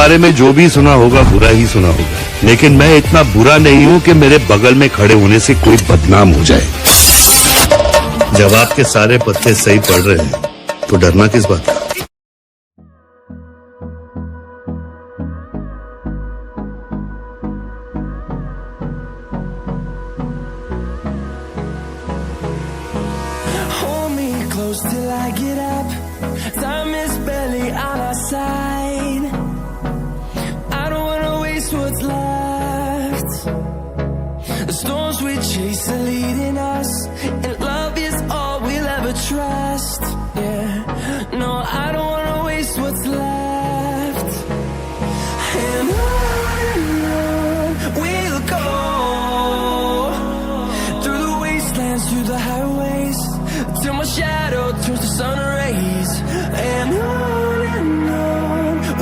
बारे में जो भी सुना होगा बुरा ही सुना होगा, लेकिन मैं इतना बुरा नहीं हूँ कि मेरे बगल में खड़े होने से कोई बदनाम हो जाए। जब आपके सारे पत्ते सही पड़ रहे हैं तो डरना किस बात का? Close till I get up. Time is barely on our side. I don't wanna waste what's left. The storms we chase are leading us, and love is all we'll ever trust. Yeah, no, I don't wanna waste what's left. And on we'll go, through the wastelands, through the highways, till my shadow turns to sun rays. And on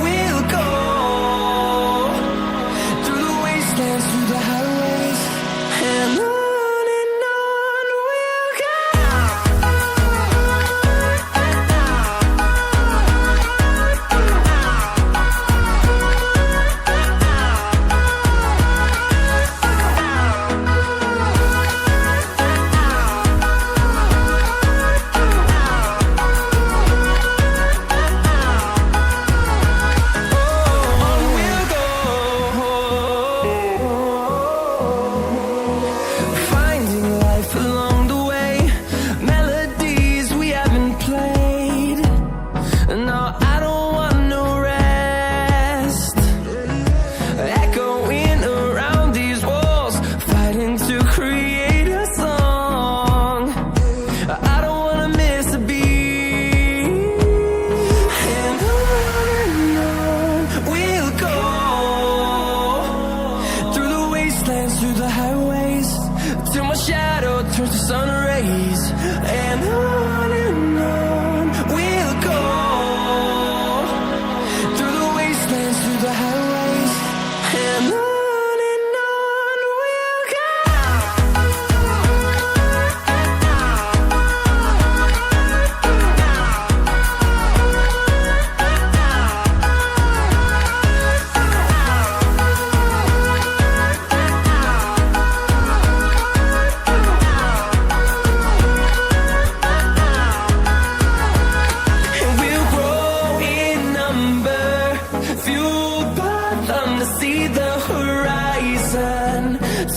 we'll go, through the wastelands, through the highways. And on we'll go. Through the highways, till my shadow turns to sun rays. And on we'll go, through the wastelands, through the highways. And on we'll go. See the horizon,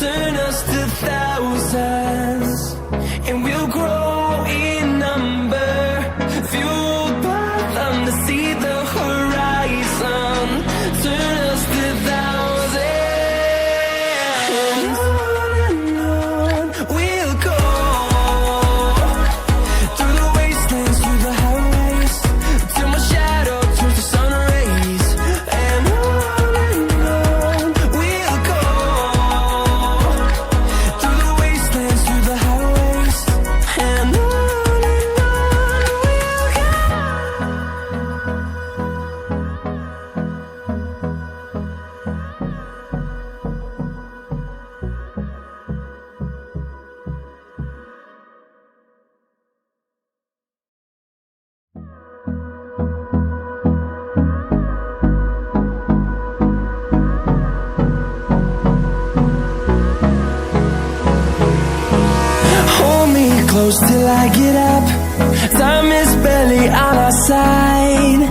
turn us to thousands, and we'll grow in number, fueled by them to see the horizon, turn us to thousands. And on we'll go, through the wastelands, through the highways, till my shadow turns to sun rays. And close till I get up. Time is barely on our side.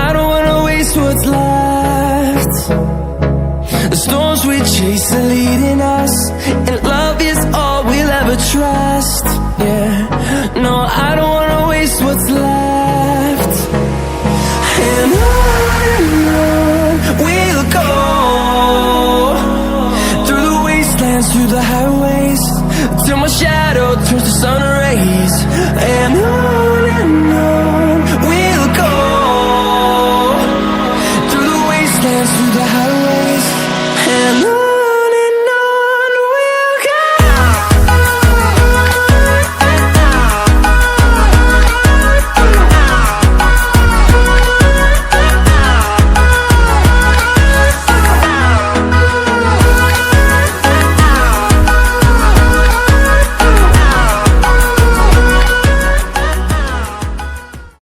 I don't wanna waste what's left. The storms we chase are leading us, and love is all we'll ever trust. Yeah, no, I don't wanna waste what's left. And on we'll go, through the wastelands, through the highways, till my shadow turns to sun rays. And on